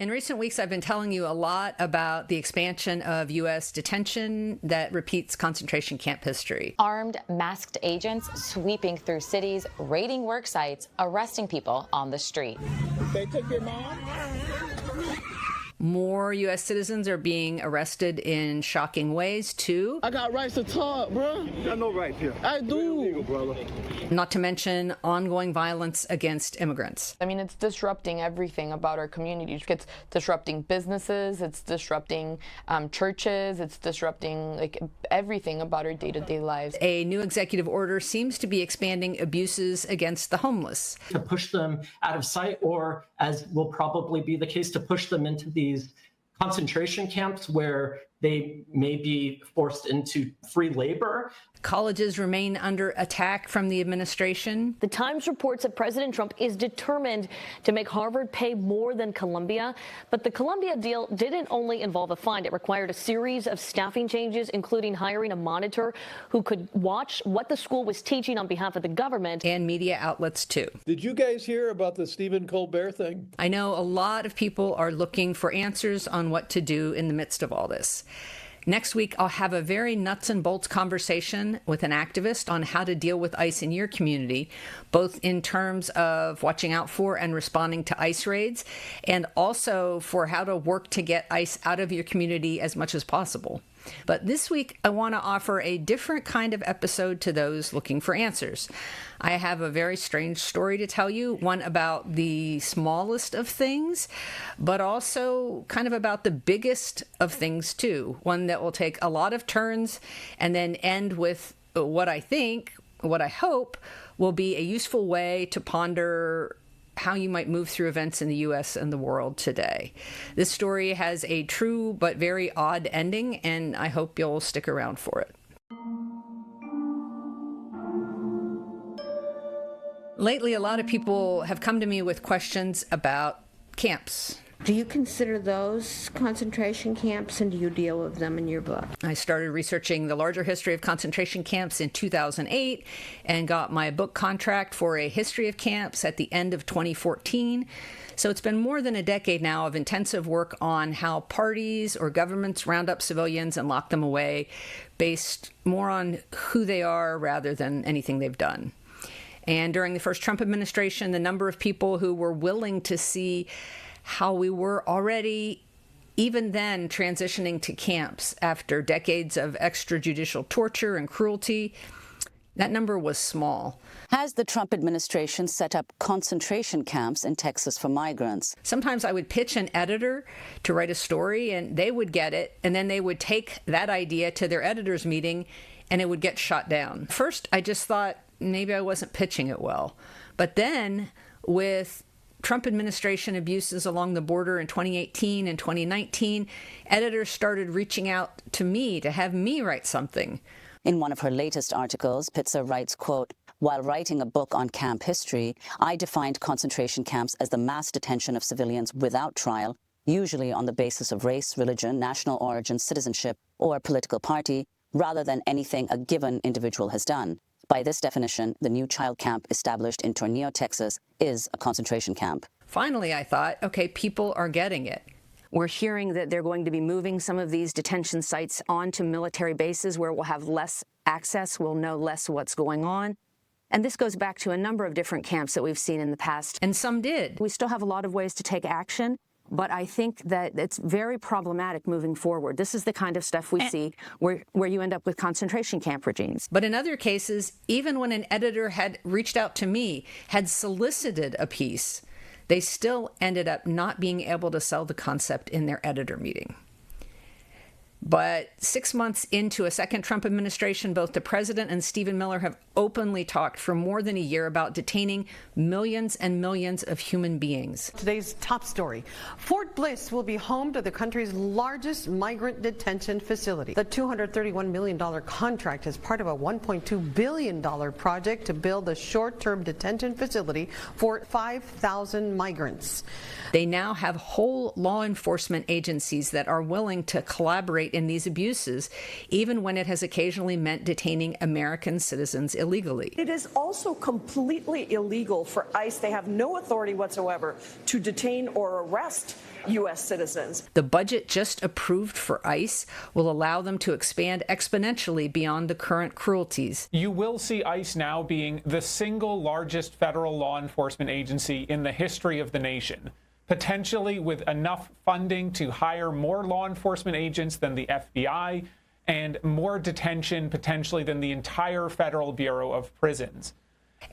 In recent weeks, I've been telling you a lot about the expansion of U.S. detention that repeats concentration camp history. Armed, masked agents sweeping through cities, raiding work sites, arresting people on the street. They took your mom? More U.S. citizens are being arrested in shocking ways, too. I got rights to talk, bro. You got no right here. I do. Illegal, brother. Not to mention ongoing violence against immigrants. I mean, it's disrupting everything about our communities. It's disrupting businesses, it's disrupting churches, it's disrupting everything about our day-to-day lives. A new executive order seems to be expanding abuses against the homeless. To push them out of sight, or as will probably be the case, to push them into these concentration camps where they may be forced into free labor. Colleges remain under attack from the administration. The Times reports that President Trump is determined to make Harvard pay more than Columbia. But the Columbia deal didn't only involve a fine. It required a series of staffing changes, including hiring a monitor who could watch what the school was teaching on behalf of the government. And media outlets, too. Did you guys hear about the Stephen Colbert thing? I know a lot of people are looking for answers on what to do in the midst of all this. Next week, I'll have a very nuts and bolts conversation with an activist on how to deal with ICE in your community, both in terms of watching out for and responding to ICE raids, and also for how to work to get ICE out of your community as much as possible. But this week, I want to offer a different kind of episode to those looking for answers. I have a very strange story to tell you, one about the smallest of things, but also kind of about the biggest of things too. One that will take a lot of turns and then end with what I hope will be a useful way to ponder how you might move through events in the U.S. and the world today. This story has a true but very odd ending, and I hope you'll stick around for it. Lately, a lot of people have come to me with questions about camps. Do you consider those concentration camps, and do you deal with them in your book? I started researching the larger history of concentration camps in 2008 and got my book contract for a history of camps at the end of 2014. So it's been more than a decade now of intensive work on how parties or governments round up civilians and lock them away based more on who they are rather than anything they've done. And during the first Trump administration, the number of people who were willing to see how we were already, even then, transitioning to camps after decades of extrajudicial torture and cruelty, that number was small. Has the Trump administration set up concentration camps in Texas for migrants? Sometimes I would pitch an editor to write a story, and they would get it, and then they would take that idea to their editor's meeting, and it would get shot down. First, I just thought maybe I wasn't pitching it well. But then, with Trump administration abuses along the border in 2018 and 2019, editors started reaching out to me to have me write something. In one of her latest articles, Pitzer writes, quote, "While writing a book on camp history, I defined concentration camps as the mass detention of civilians without trial, usually on the basis of race, religion, national origin, citizenship, or political party, rather than anything a given individual has done. By this definition, the new child camp established in Tornillo, Texas, is a concentration camp." Finally, I thought, okay, people are getting it. We're hearing that they're going to be moving some of these detention sites onto military bases where we'll have less access, we'll know less what's going on. And this goes back to a number of different camps that we've seen in the past. And some did. We still have a lot of ways to take action, but I think that it's very problematic moving forward. This is the kind of stuff we see where you end up with concentration camp regimes. But in other cases, even when an editor had reached out to me, had solicited a piece, they still ended up not being able to sell the concept in their editor meeting. But 6 months into a second Trump administration, both the president and Stephen Miller have openly talked for more than a year about detaining millions and millions of human beings. Today's top story. Fort Bliss will be home to the country's largest migrant detention facility. The $231 million contract is part of a $1.2 billion project to build a short-term detention facility for 5,000 migrants. They now have whole law enforcement agencies that are willing to collaborate in these abuses, even when it has occasionally meant detaining American citizens illegally. It is also completely illegal for ICE. They have no authority whatsoever to detain or arrest U.S. citizens. The budget just approved for ICE will allow them to expand exponentially beyond the current cruelties. You will see ICE now being the single largest federal law enforcement agency in the history of the nation, potentially with enough funding to hire more law enforcement agents than the FBI and more detention potentially than the entire Federal Bureau of Prisons.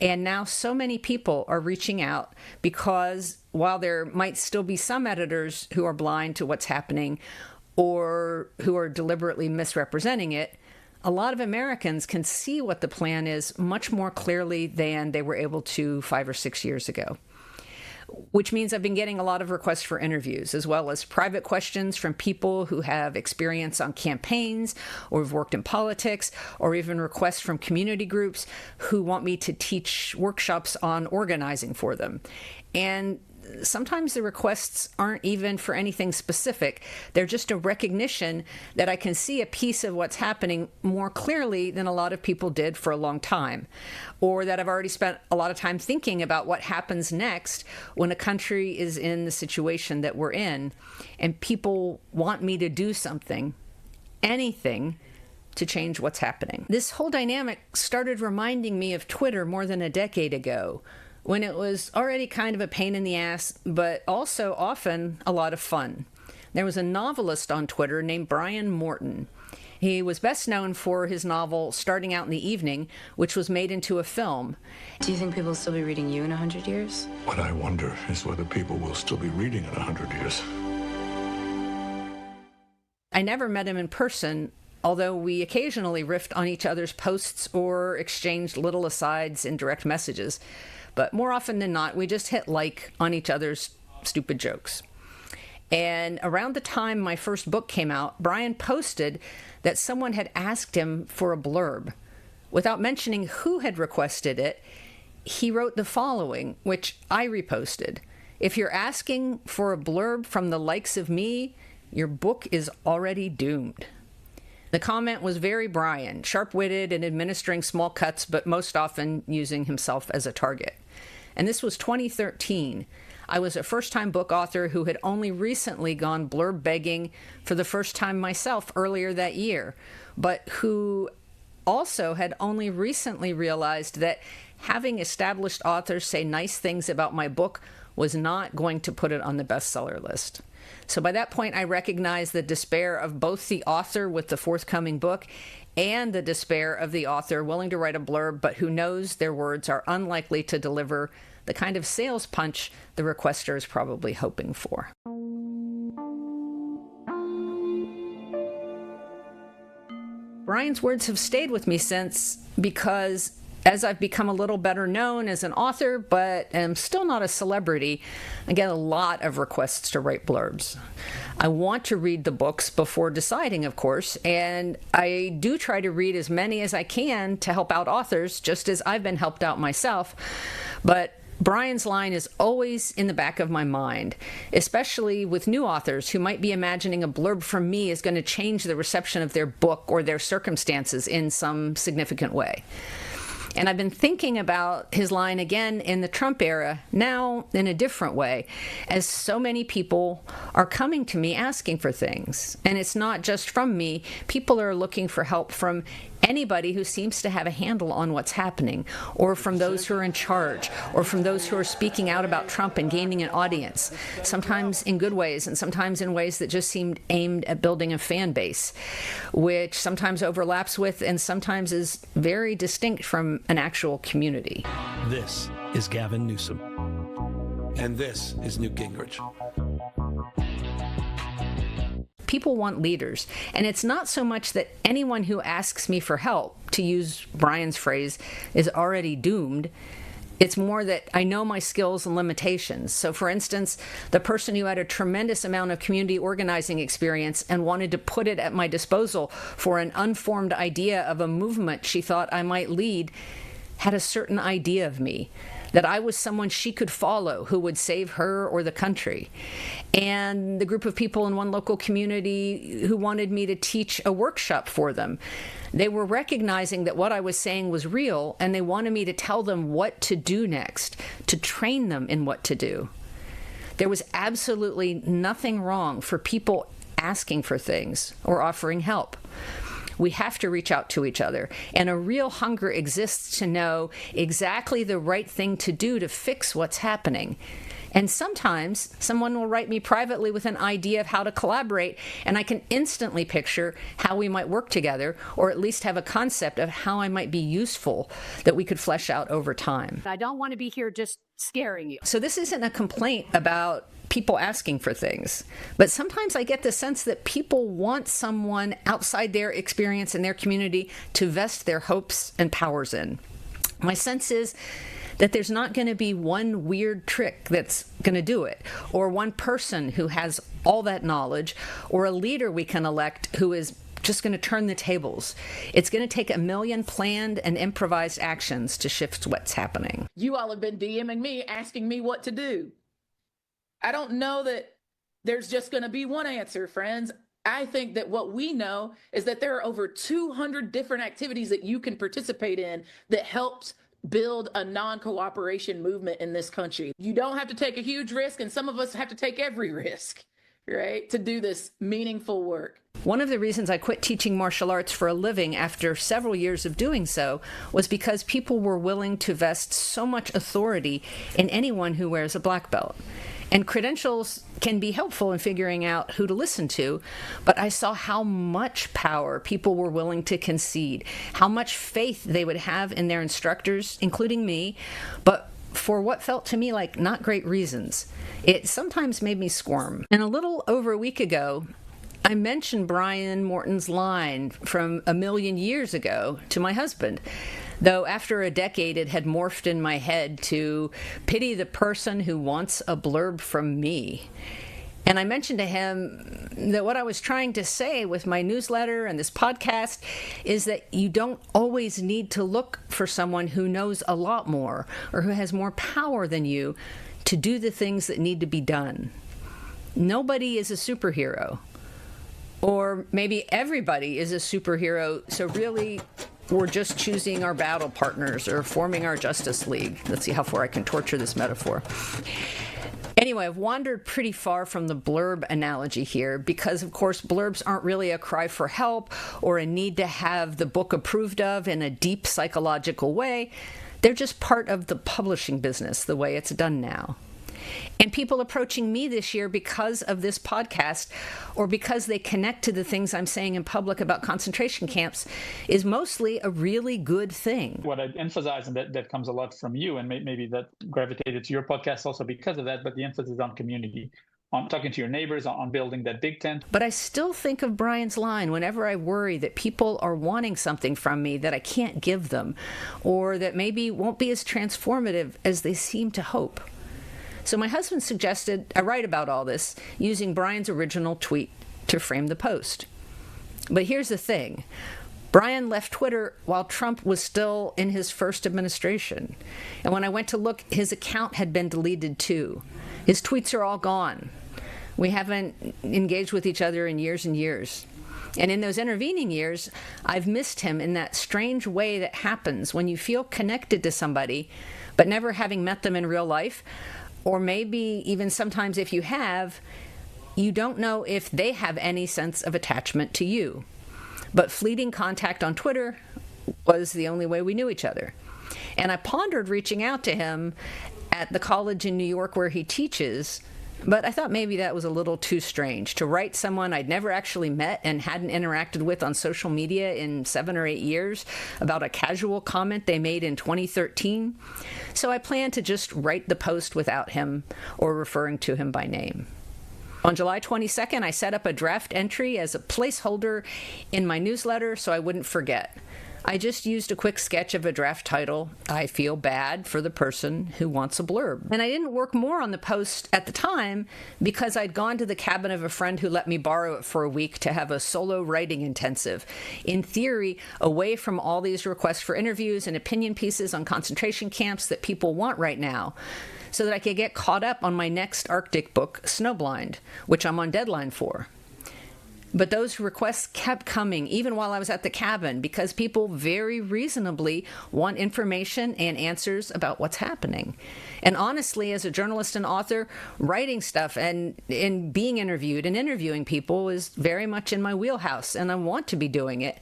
And now so many people are reaching out because while there might still be some editors who are blind to what's happening or who are deliberately misrepresenting it, a lot of Americans can see what the plan is much more clearly than they were able to 5 or 6 years ago. Which means I've been getting a lot of requests for interviews, as well as private questions from people who have experience on campaigns or have worked in politics, or even requests from community groups who want me to teach workshops on organizing for them. And sometimes the requests aren't even for anything specific. They're just a recognition that I can see a piece of what's happening more clearly than a lot of people did for a long time, or that I've already spent a lot of time thinking about what happens next when a country is in the situation that we're in, and people want me to do something, anything, to change what's happening. This whole dynamic started reminding me of Twitter more than a decade ago, when it was already kind of a pain in the ass, but also often a lot of fun. There was a novelist on Twitter named Brian Morton. He was best known for his novel Starting Out in the Evening, which was made into a film. Do you think people will still be reading you in 100 years? What I wonder is whether people will still be reading in 100 years. I never met him in person, although we occasionally riffed on each other's posts or exchanged little asides in direct messages. But more often than not, we just hit like on each other's stupid jokes. And around the time my first book came out, Brian posted that someone had asked him for a blurb. Without mentioning who had requested it, he wrote the following, which I reposted. "If you're asking for a blurb from the likes of me, your book is already doomed." The comment was very Brian, sharp-witted and administering small cuts, but most often using himself as a target. And this was 2013. I was a first-time book author who had only recently gone blurb begging for the first time myself earlier that year, but who also had only recently realized that having established authors say nice things about my book was not going to put it on the bestseller list. So by that point, I recognized the despair of both the author with the forthcoming book and the despair of the author willing to write a blurb, but who knows their words are unlikely to deliver the kind of sales punch the requester is probably hoping for. Brian's words have stayed with me since, because as I've become a little better known as an author, but am still not a celebrity, I get a lot of requests to write blurbs. I want to read the books before deciding, of course, and I do try to read as many as I can to help out authors, just as I've been helped out myself. But Brian's line is always in the back of my mind, especially with new authors who might be imagining a blurb from me is going to change the reception of their book or their circumstances in some significant way. And I've been thinking about his line again in the Trump era, now in a different way, as so many people are coming to me asking for things. And it's not just from me. People are looking for help from anybody who seems to have a handle on what's happening, or from those who are in charge, or from those who are speaking out about Trump and gaining an audience, sometimes in good ways and sometimes in ways that just seemed aimed at building a fan base, which sometimes overlaps with and sometimes is very distinct from an actual community. This is Gavin Newsom. And this is Newt Gingrich. People want leaders, and it's not so much that anyone who asks me for help, to use Brian's phrase, is already doomed. It's more that I know my skills and limitations. So for instance, the person who had a tremendous amount of community organizing experience and wanted to put it at my disposal for an unformed idea of a movement she thought I might lead had a certain idea of me, that I was someone she could follow who would save her or the country. And the group of people in one local community who wanted me to teach a workshop for them. They were recognizing that what I was saying was real, and they wanted me to tell them what to do next, to train them in what to do. There was absolutely nothing wrong for people asking for things or offering help. We have to reach out to each other, and a real hunger exists to know exactly the right thing to do to fix what's happening. And sometimes someone will write me privately with an idea of how to collaborate, and I can instantly picture how we might work together, or at least have a concept of how I might be useful that we could flesh out over time. I don't want to be here just scaring you. So this isn't a complaint about people asking for things, but sometimes I get the sense that people want someone outside their experience and their community to vest their hopes and powers in. My sense is that there's not going to be one weird trick that's going to do it, or one person who has all that knowledge, or a leader we can elect who is just going to turn the tables. It's going to take a million planned and improvised actions to shift what's happening. You all have been DMing me, asking me what to do. I don't know that there's just going to be one answer, friends. I think that what we know is that there are over 200 different activities that you can participate in that helps build a non-cooperation movement in this country. You don't have to take a huge risk, and some of us have to take every risk, right, to do this meaningful work. One of the reasons I quit teaching martial arts for a living after several years of doing so was because people were willing to vest so much authority in anyone who wears a black belt. And credentials can be helpful in figuring out who to listen to, but I saw how much power people were willing to concede, how much faith they would have in their instructors, including me, but for what felt to me like not great reasons. It sometimes made me squirm. And a little over a week ago, I mentioned Brian Morton's line from a million years ago to my husband, though after a decade it had morphed in my head to pity the person who wants a blurb from me. And I mentioned to him that what I was trying to say with my newsletter and this podcast is that you don't always need to look for someone who knows a lot more or who has more power than you to do the things that need to be done. Nobody is a superhero. Or maybe everybody is a superhero, so really we're just choosing our battle partners or forming our Justice League. Let's see how far I can torture this metaphor. Anyway, I've wandered pretty far from the blurb analogy here because, of course, blurbs aren't really a cry for help or a need to have the book approved of in a deep psychological way. They're just part of the publishing business, the way it's done now. And people approaching me this year because of this podcast or because they connect to the things I'm saying in public about concentration camps is mostly a really good thing. What I emphasize, and that comes a lot from you, and maybe that gravitated to your podcast also because of that, but the emphasis on community, on talking to your neighbors, on building that big tent. But I still think of Brian's line whenever I worry that people are wanting something from me that I can't give them, or that maybe won't be as transformative as they seem to hope. So my husband suggested I write about all this using Brian's original tweet to frame the post. But here's the thing. Brian left Twitter while Trump was still in his first administration. And when I went to look, his account had been deleted too. His tweets are all gone. We haven't engaged with each other in years and years. And in those intervening years, I've missed him in that strange way that happens when you feel connected to somebody, but never having met them in real life. Or maybe even sometimes if you have, you don't know if they have any sense of attachment to you. But fleeting contact on Twitter was the only way we knew each other. And I pondered reaching out to him at the college in New York where he teaches, but I thought maybe that was a little too strange to write someone I'd never actually met and hadn't interacted with on social media in 7 or 8 years about a casual comment they made in 2013. So I planned to just write the post without him or referring to him by name. On July 22nd, I set up a draft entry as a placeholder in my newsletter so I wouldn't forget. I just used a quick sketch of a draft title, I feel bad for the person who wants a blurb. And I didn't work more on the post at the time because I'd gone to the cabin of a friend who let me borrow it for a week to have a solo writing intensive. In theory, away from all these requests for interviews and opinion pieces on concentration camps that people want right now, so that I could get caught up on my next Arctic book, Snowblind, which I'm on deadline for. But those requests kept coming even while I was at the cabin because people very reasonably want information and answers about what's happening. And honestly, as a journalist and author, writing stuff and being interviewed and interviewing people is very much in my wheelhouse, and I want to be doing it.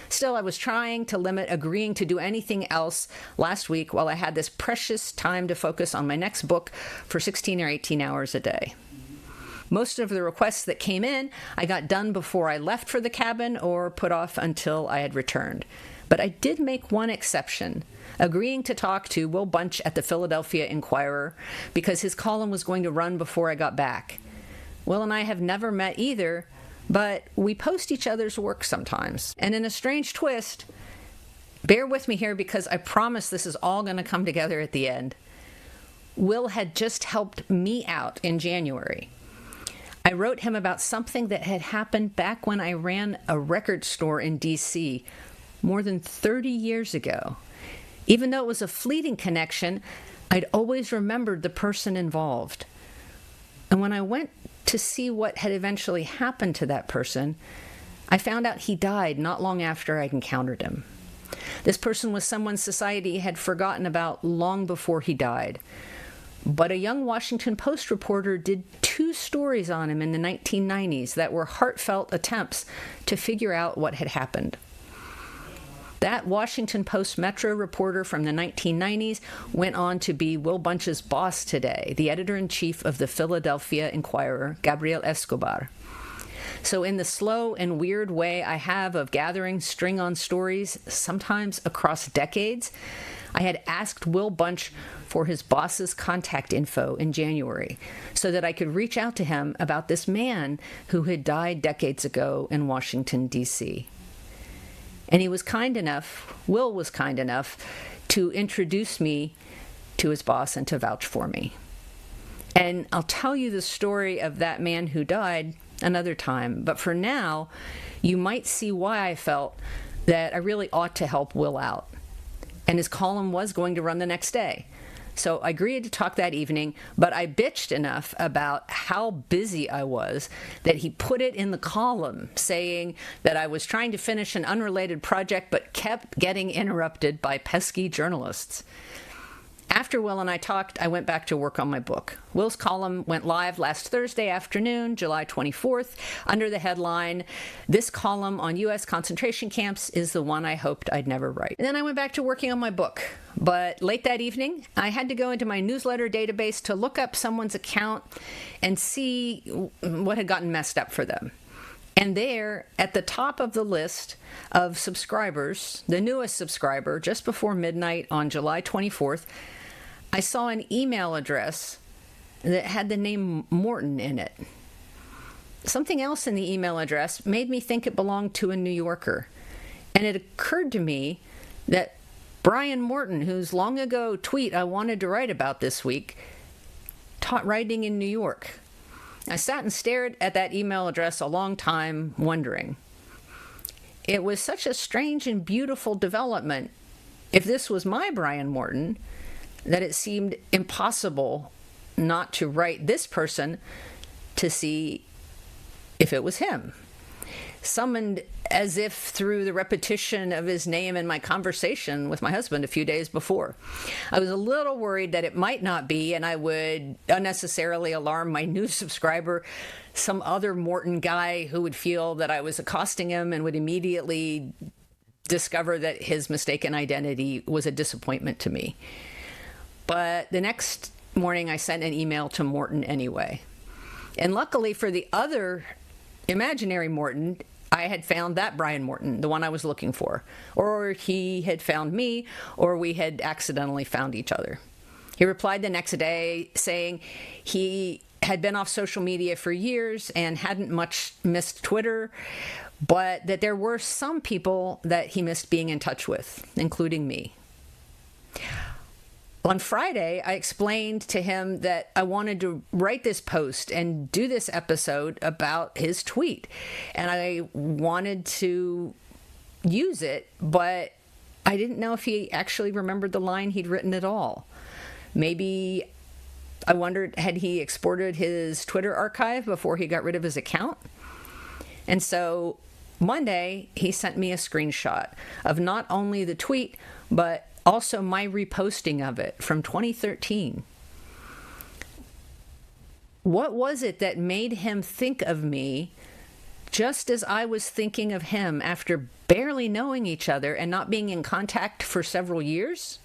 Still, I was trying to limit agreeing to do anything else last week while I had this precious time to focus on my next book for 16 or 18 hours a day. Most of the requests that came in, I got done before I left for the cabin or put off until I had returned. But I did make one exception, agreeing to talk to Will Bunch at the Philadelphia Inquirer because his column was going to run before I got back. Will and I have never met either, but we post each other's work sometimes. And in a strange twist, bear with me here because I promise this is all going to come together at the end. Will had just helped me out in January. I wrote him about something that had happened back when I ran a record store in D.C. more than 30 years ago. Even though it was a fleeting connection, I'd always remembered the person involved. And when I went to see what had eventually happened to that person, I found out he died not long after I'd encountered him. This person was someone society had forgotten about long before he died. But a young Washington Post reporter did 2 stories on him in the 1990s that were heartfelt attempts to figure out what had happened. That Washington Post Metro reporter from the 1990s went on to be Will Bunch's boss today, the editor-in-chief of the Philadelphia Inquirer, Gabriel Escobar. So in the slow and weird way I have of gathering string-on stories, sometimes across decades, I had asked Will Bunch for his boss's contact info in January so that I could reach out to him about this man who had died decades ago in Washington, D.C. And he was kind enough, Will was kind enough, to introduce me to his boss and to vouch for me. And I'll tell you the story of that man who died another time, but for now, you might see why I felt that I really ought to help Will out. And his column was going to run the next day. So I agreed to talk that evening, but I bitched enough about how busy I was that he put it in the column, saying that I was trying to finish an unrelated project but kept getting interrupted by pesky journalists. After Will and I talked, I went back to work on my book. Will's column went live last Thursday afternoon, July 24th, under the headline, "This column on U.S. concentration camps is the one I hoped I'd never write." And then I went back to working on my book. But late that evening, I had to go into my newsletter database to look up someone's account and see what had gotten messed up for them. And there, at the top of the list of subscribers, the newest subscriber, just before midnight on July 24th, I saw an email address that had the name Morton in it. Something else in the email address made me think it belonged to a New Yorker. And it occurred to me that Brian Morton, whose long ago tweet I wanted to write about this week, taught writing in New York. I sat and stared at that email address a long time, wondering. It was such a strange and beautiful development, if this was my Brian Morton, that it seemed impossible not to write this person to see if it was him. Summoned as if through the repetition of his name in my conversation with my husband a few days before. I was a little worried that it might not be, and I would unnecessarily alarm my new subscriber, some other Morton guy who would feel that I was accosting him and would immediately discover that his mistaken identity was a disappointment to me. But the next morning I sent an email to Morton anyway. And luckily for the other imaginary Morton, I had found that Brian Morton, the one I was looking for. Or he had found me, or we had accidentally found each other. He replied the next day saying he had been off social media for years and hadn't much missed Twitter, but that there were some people that he missed being in touch with, including me. On Friday, I explained to him that I wanted to write this post and do this episode about his tweet. And I wanted to use it, but I didn't know if he actually remembered the line he'd written at all. Maybe I wondered, had he exported his Twitter archive before he got rid of his account? And so Monday, he sent me a screenshot of not only the tweet, but also my reposting of it from 2013. What was it that made him think of me just as I was thinking of him after barely knowing each other and not being in contact for several years?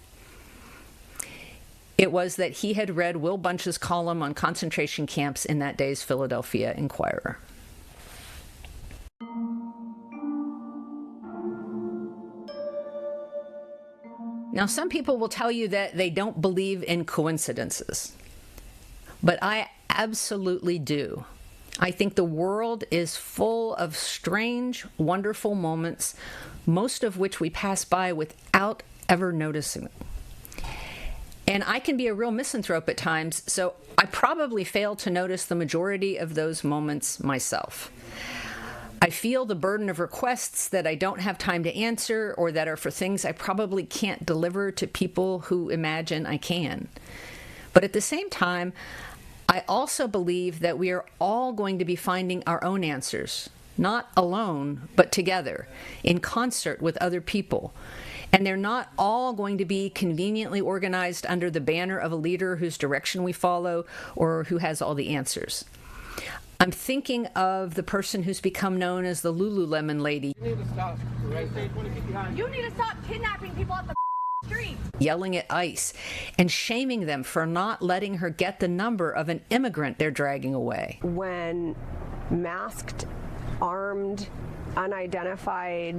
It was that he had read Will Bunch's column on concentration camps in that day's Philadelphia Inquirer. Now, some people will tell you that they don't believe in coincidences, but I absolutely do. I think the world is full of strange, wonderful moments, most of which we pass by without ever noticing them. And I can be a real misanthrope at times, so I probably fail to notice the majority of those moments myself. I feel the burden of requests that I don't have time to answer or that are for things I probably can't deliver to people who imagine I can. But at the same time, I also believe that we are all going to be finding our own answers, not alone, but together, in concert with other people. And they're not all going to be conveniently organized under the banner of a leader whose direction we follow or who has all the answers. I'm thinking of the person who's become known as the Lululemon lady. You need to stop kidnapping people off the street. Yelling at ICE and shaming them for not letting her get the number of an immigrant they're dragging away. When masked, armed, unidentified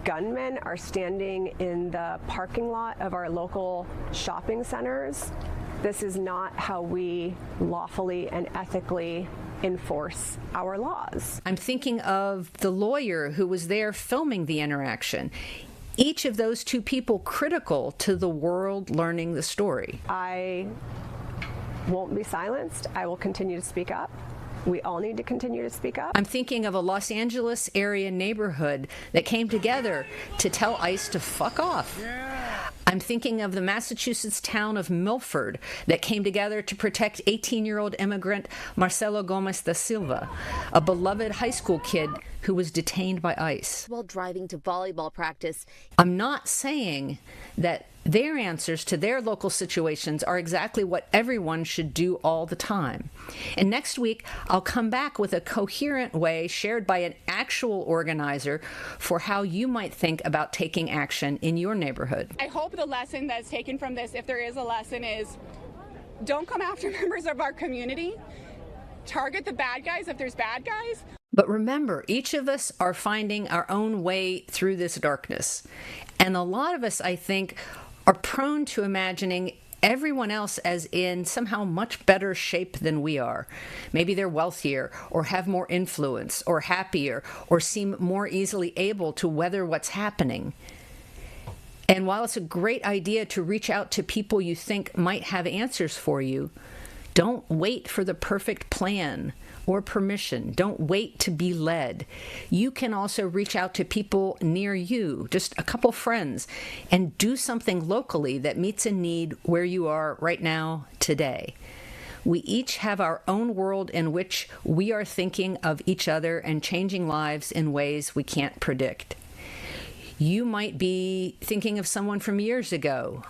gunmen are standing in the parking lot of our local shopping centers, this is not how we lawfully and ethically enforce our laws. I'm thinking of the lawyer who was there filming the interaction. Each of those two people critical to the world learning the story. I won't be silenced. I will continue to speak up. We all need to continue to speak up. I'm thinking of a Los Angeles area neighborhood that came together to tell ICE to fuck off. I'm thinking of the Massachusetts town of Milford that came together to protect 18-year-old immigrant Marcelo Gomez da Silva, a beloved high school kid who was detained by ICE. While driving to volleyball practice. I'm not saying that their answers to their local situations are exactly what everyone should do all the time. And next week, I'll come back with a coherent way shared by an actual organizer for how you might think about taking action in your neighborhood. I hope the lesson that's taken from this, if there is a lesson, is don't come after members of our community. Target the bad guys if there's bad guys. But remember, each of us are finding our own way through this darkness. And a lot of us, I think, are prone to imagining everyone else as in somehow much better shape than we are. Maybe they're wealthier or have more influence or happier or seem more easily able to weather what's happening. And while it's a great idea to reach out to people you think might have answers for you, don't wait for the perfect plan or permission. Don't wait to be led. You can also reach out to people near you, just a couple friends, and do something locally that meets a need where you are right now, today. We each have our own world in which we are thinking of each other and changing lives in ways we can't predict. You might be thinking of someone from years ago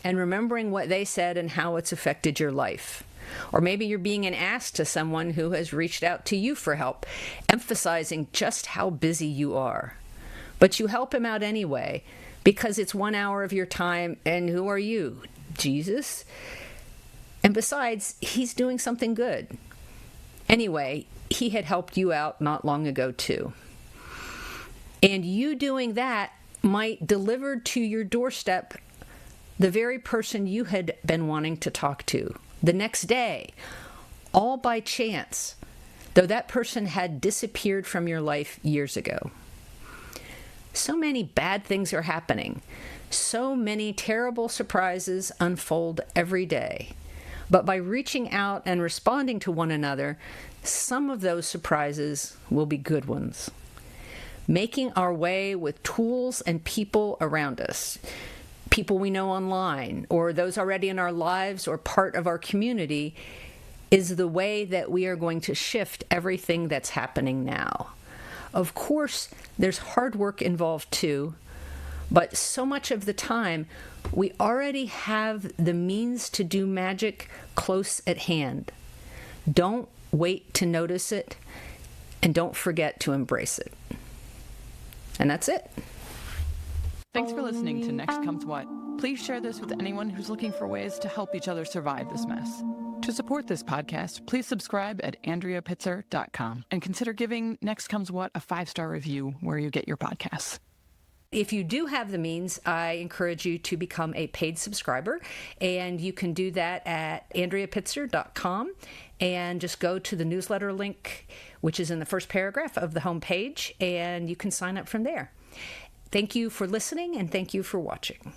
and remembering what they said and how it's affected your life. Or maybe you're being an ass to someone who has reached out to you for help, emphasizing just how busy you are. But you help him out anyway, because it's 1 hour of your time, and who are you? Jesus? And besides, he's doing something good. Anyway, he had helped you out not long ago, too. And you doing that might deliver to your doorstep the very person you had been wanting to talk to the next day, all by chance, though that person had disappeared from your life years ago. So many bad things are happening. So many terrible surprises unfold every day. But by reaching out and responding to one another, some of those surprises will be good ones. Making our way with tools and people around us, people we know online, or those already in our lives or part of our community, is the way that we are going to shift everything that's happening now. Of course, there's hard work involved too, but so much of the time, we already have the means to do magic close at hand. Don't wait to notice it, and don't forget to embrace it. And that's it. Thanks for listening to Next Comes What. Please share this with anyone who's looking for ways to help each other survive this mess. To support this podcast, please subscribe at AndreaPitzer.com and consider giving Next Comes What a 5-star review where you get your podcasts. If you do have the means, I encourage you to become a paid subscriber, and you can do that at AndreaPitzer.com, and just go to the newsletter link, which is in the first paragraph of the homepage, and you can sign up from there. Thank you for listening, and thank you for watching.